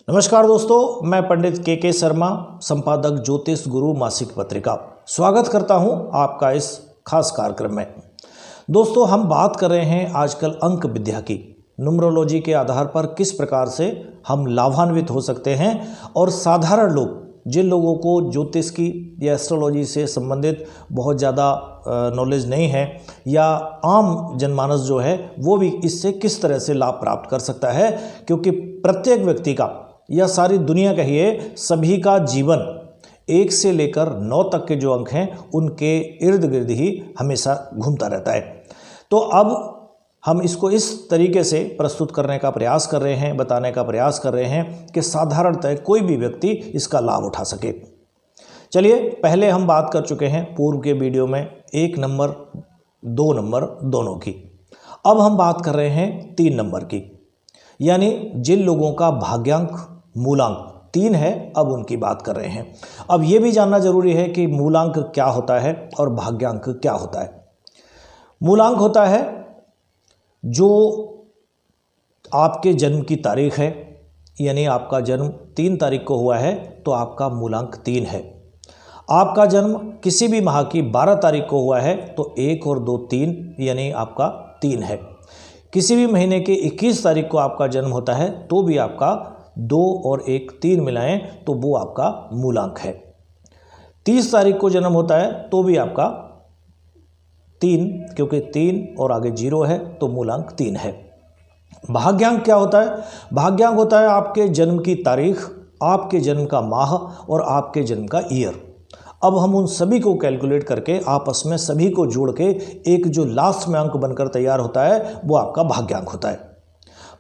नमस्कार दोस्तों, मैं पंडित के शर्मा, संपादक ज्योतिष गुरु मासिक पत्रिका, स्वागत करता हूं आपका इस खास कार्यक्रम में। दोस्तों, हम बात कर रहे हैं आजकल अंक विद्या की, न्यूमरोलॉजी के आधार पर किस प्रकार से हम लाभान्वित हो सकते हैं और साधारण लोग, जिन लोगों को ज्योतिष की या एस्ट्रोलॉजी से संबंधित बहुत ज़्यादा नॉलेज नहीं है या आम जनमानस जो है वो भी इससे किस तरह से लाभ प्राप्त कर सकता है, क्योंकि प्रत्येक व्यक्ति का या सारी दुनिया कहिए सभी का जीवन 1 से लेकर 9 तक के जो अंक हैं उनके इर्द गिर्द ही हमेशा घूमता रहता है। तो अब हम इसको इस तरीके से प्रस्तुत करने का प्रयास कर रहे हैं, बताने का प्रयास कर रहे हैं कि साधारणतः कोई भी व्यक्ति इसका लाभ उठा सके। चलिए, पहले हम बात कर चुके हैं पूर्व के वीडियो में 1 नंबर 2 नंबर दोनों की। अब हम बात कर रहे हैं 3 नंबर की, यानी जिन लोगों का भाग्यांक मूलांक 3 है, अब उनकी बात कर रहे हैं। अब ये भी जानना जरूरी है कि मूलांक क्या होता है और भाग्यांक क्या होता है। मूलांक होता है जो आपके जन्म की तारीख है, यानी आपका जन्म 3 तारीख को हुआ है तो आपका मूलांक 3 है। आपका जन्म किसी भी माह की 12 तारीख को हुआ है तो 1 और 2 3, यानी आपका 3 है। किसी भी महीने के 21 तारीख को आपका जन्म होता है तो भी आपका 2 और 1 3 मिलाएं तो वो आपका मूलांक है। 30 तारीख को जन्म होता है तो भी आपका 3, क्योंकि 3 और आगे 0 है तो मूलांक 3 है। भाग्यांक क्या होता है? भाग्यांक होता है आपके जन्म की तारीख, आपके जन्म का माह और आपके जन्म का ईयर। अब हम उन सभी को कैलकुलेट करके आपस में सभी को जोड़ के एक जो लास्ट में अंक बनकर तैयार होता है वो आपका भाग्यांक होता है।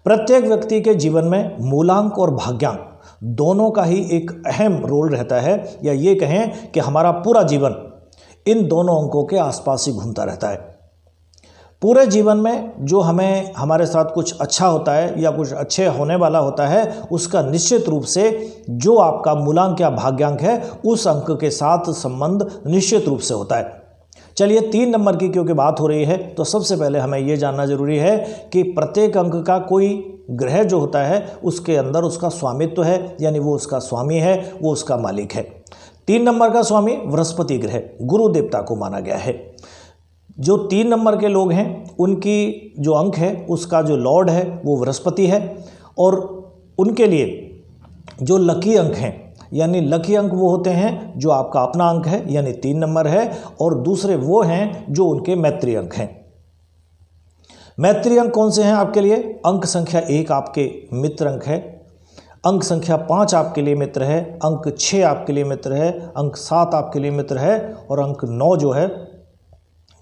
प्रत्येक व्यक्ति के जीवन में मूलांक और भाग्यांक दोनों का ही एक अहम रोल रहता है, या ये कहें कि हमारा पूरा जीवन इन दोनों अंकों के आसपास ही घूमता रहता है। पूरे जीवन में जो हमें हमारे साथ कुछ अच्छा होता है या कुछ अच्छे होने वाला होता है, उसका निश्चित रूप से जो आपका मूलांक या भाग्यांक है उस अंक के साथ संबंध निश्चित रूप से होता है। चलिए, 3 नंबर की क्योंकि बात हो रही है तो सबसे पहले हमें ये जानना जरूरी है कि प्रत्येक अंक का कोई ग्रह जो होता है उसके अंदर उसका स्वामित्व है, यानी वो उसका स्वामी है, वो उसका मालिक है। 3 नंबर का स्वामी बृहस्पति ग्रह गुरु देवता को माना गया है। जो 3 नंबर के लोग हैं उनकी जो अंक है उसका जो लॉर्ड है वो बृहस्पति है, और उनके लिए जो लकी अंक हैं, यानी लकी अंक वो होते हैं जो आपका अपना अंक है यानी 3 नंबर है, और दूसरे वो हैं जो उनके मैत्री अंक हैं। मैत्री अंक कौन से हैं आपके लिए? अंक संख्या 1 आपके मित्र अंक है, अंक संख्या 5 आपके लिए मित्र है, अंक 6 आपके लिए मित्र है, अंक 7 आपके लिए मित्र है, और अंक 9 जो है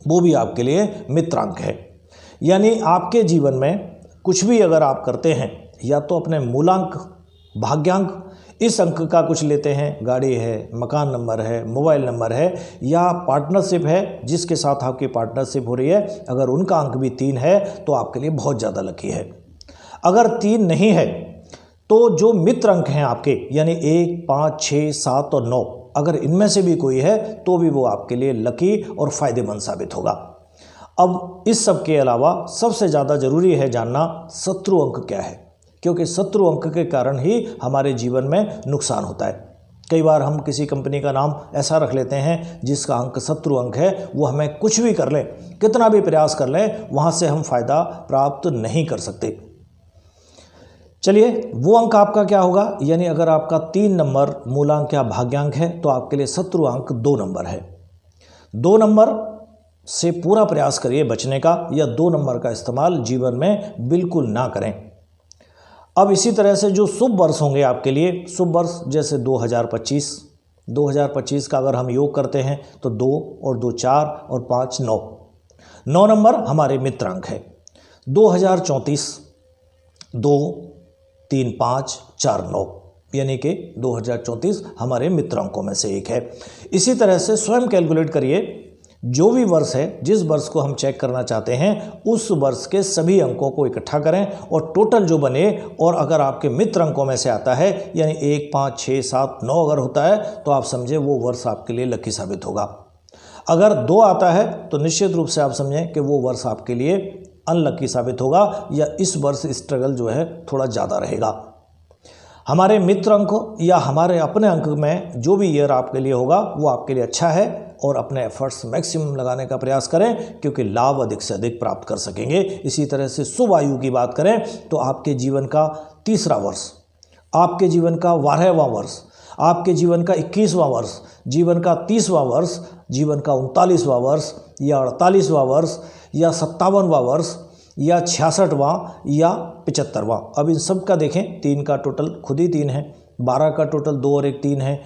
वो भी आपके लिए मित्रांक है। यानी आपके जीवन में कुछ भी अगर आप करते हैं, या तो अपने मूलांक, भाग्यांक, इस अंक का कुछ लेते हैं, गाड़ी है, मकान नंबर है, मोबाइल नंबर है, या पार्टनरशिप है जिसके साथ आपकी पार्टनरशिप हो रही है, अगर उनका अंक भी 3 है तो आपके लिए बहुत ज़्यादा लकी है। अगर 3 नहीं है तो जो मित्र अंक हैं आपके, यानी 1 5 6 7 और 9, अगर इनमें से भी कोई है तो भी वो आपके लिए लकी और फ़ायदेमंद साबित होगा। अब इस सब के अलावा सबसे ज़्यादा ज़रूरी है जानना शत्रु अंक क्या है, क्योंकि शत्रु अंक के कारण ही हमारे जीवन में नुकसान होता है। कई बार हम किसी कंपनी का नाम ऐसा रख लेते हैं जिसका अंक शत्रु अंक है, वो हमें कुछ भी कर लें, कितना भी प्रयास कर लें, वहाँ से हम फ़ायदा प्राप्त नहीं कर सकते। चलिए, वो अंक आपका क्या होगा? यानी अगर आपका 3 नंबर मूलांक या भाग्यांक है तो आपके लिए शत्रु अंक 2 नंबर है। 2 नंबर से पूरा प्रयास करिए बचने का, या 2 नंबर का इस्तेमाल जीवन में बिल्कुल ना करें। अब इसी तरह से जो शुभ वर्ष होंगे आपके लिए, शुभ वर्ष जैसे 2025 का अगर हम योग करते हैं तो 2 और 2 4 और 5 9 9 नंबर हमारे मित्रांक है। 2034 2 3 5 4 9, यानी कि 2034 हमारे मित्रांकों में से एक है। इसी तरह से स्वयं कैलकुलेट करिए, जो भी वर्ष है, जिस वर्ष को हम चेक करना चाहते हैं उस वर्ष के सभी अंकों को इकट्ठा करें और टोटल जो बने, और अगर आपके मित्र अंकों में से आता है यानी 1 5 6 7 9 अगर होता है तो आप समझे वो वर्ष आपके लिए लकी साबित होगा। अगर 2 आता है तो निश्चित रूप से आप समझें कि वो वर्ष आपके लिए अनलकी साबित होगा, या इस वर्ष स्ट्रगल जो है थोड़ा ज़्यादा रहेगा। हमारे मित्र अंक या हमारे अपने अंक में जो भी ईयर आपके लिए होगा वो आपके लिए अच्छा है, और अपने एफर्ट्स मैक्सिमम लगाने का प्रयास करें क्योंकि लाभ अधिक से अधिक प्राप्त कर सकेंगे। इसी तरह से शुभ आयु की बात करें तो आपके जीवन का 30वां वर्ष, आपके जीवन का 12वां वर्ष, आपके जीवन का 21वां वर्ष, जीवन का 30वां वर्ष, जीवन का 39वां वर्ष या 48वां वर्ष या 57वां वर्ष या 66वां या 75वां। अब इन सब का देखें, 3 का टोटल खुद ही 3 है, 12 का टोटल 2 और 1 3 है,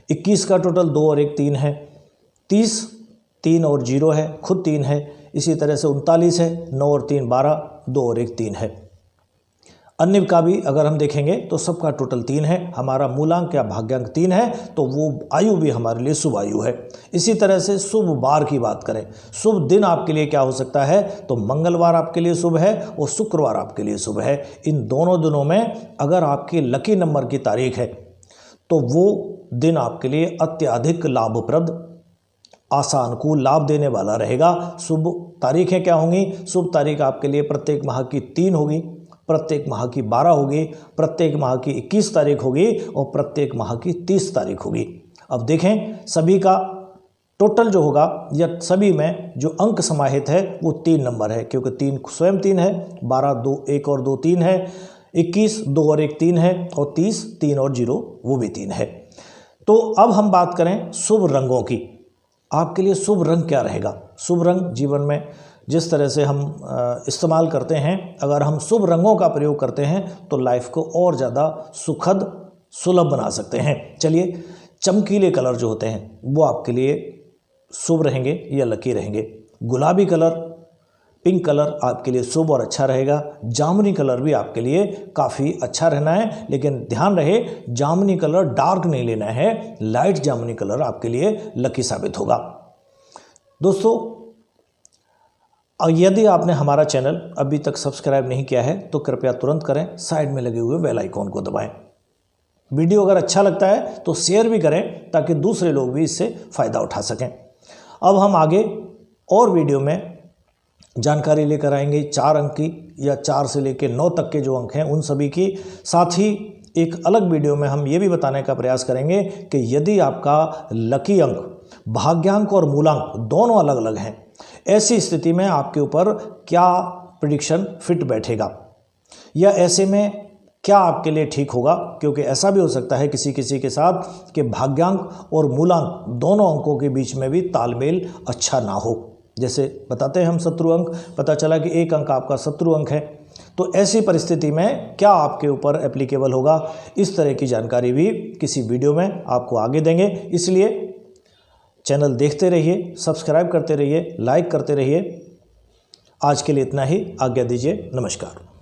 21 का टोटल 2 और 1 3 है, 30 3 और 0 है, खुद 3 है। इसी तरह से 39 है, 9 और 3 12, 2 और 1 3 है। अन्य का भी अगर हम देखेंगे तो सबका टोटल 3 है। हमारा मूलांक या भाग्यांक 3 है तो वो आयु भी हमारे लिए शुभ आयु है। इसी तरह से शुभ वार की बात करें, शुभ दिन आपके लिए क्या हो सकता है, तो मंगलवार आपके लिए शुभ है और शुक्रवार आपके लिए शुभ है। इन दोनों दिनों में अगर आपके लकी नंबर की तारीख है तो वो दिन आपके लिए अत्यधिक लाभप्रद, आशा अनुकूल लाभ देने वाला रहेगा। शुभ तारीखें क्या होंगी, शुभ तारीख आपके लिए प्रत्येक माह की 3 होगी, प्रत्येक माह की 12 होगी, प्रत्येक माह की 21 तारीख होगी और प्रत्येक माह की 30 तारीख होगी। अब देखें सभी का टोटल जो होगा या सभी में जो अंक समाहित है वो 3 नंबर है, क्योंकि 3 स्वयं 3 है, 12 2 1 और 2 3 है, 21 2 और 1 3 है और 30 3 और 0 वो भी 3 है। तो अब हम बात करें शुभ रंगों की। आपके लिए शुभ रंग क्या रहेगा। शुभ रंग जीवन में जिस तरह से हम इस्तेमाल करते हैं, अगर हम शुभ रंगों का प्रयोग करते हैं तो लाइफ को और ज़्यादा सुखद सुलभ बना सकते हैं। चलिए, चमकीले कलर जो होते हैं वो आपके लिए शुभ रहेंगे या लकी रहेंगे। गुलाबी कलर, पिंक कलर आपके लिए शुभ और अच्छा रहेगा। जामुनी कलर भी आपके लिए काफ़ी अच्छा रहना है, लेकिन ध्यान रहे जामुनी कलर डार्क नहीं लेना है, लाइट जामुनी कलर आपके लिए लकी साबित होगा। दोस्तों, यदि आपने हमारा चैनल अभी तक सब्सक्राइब नहीं किया है तो कृपया तुरंत करें, साइड में लगे हुए बेल आइकॉन को दबाएं। वीडियो अगर अच्छा लगता है तो शेयर भी करें ताकि दूसरे लोग भी इससे फ़ायदा उठा सकें। अब हम आगे और वीडियो में जानकारी लेकर आएंगे 4 अंक की या 4 से लेकर 9 तक के जो अंक हैं उन सभी की। साथ ही एक अलग वीडियो में हम ये भी बताने का प्रयास करेंगे कि यदि आपका लकी अंक, भाग्यांक और मूलांक दोनों अलग अलग हैं, ऐसी स्थिति में आपके ऊपर क्या प्रेडिक्शन फिट बैठेगा या ऐसे में क्या आपके लिए ठीक होगा। क्योंकि ऐसा भी हो सकता है किसी किसी के साथ कि भाग्यांक और मूलांक दोनों अंकों के बीच में भी तालमेल अच्छा ना हो। जैसे बताते हैं हम शत्रु अंक, पता चला कि एक अंक आपका शत्रु अंक है, तो ऐसी परिस्थिति में क्या आपके ऊपर एप्लीकेबल होगा, इस तरह की जानकारी भी किसी वीडियो में आपको आगे देंगे। इसलिए चैनल देखते रहिए, सब्सक्राइब करते रहिए, लाइक करते रहिए। आज के लिए इतना ही, आज्ञा दीजिए, नमस्कार।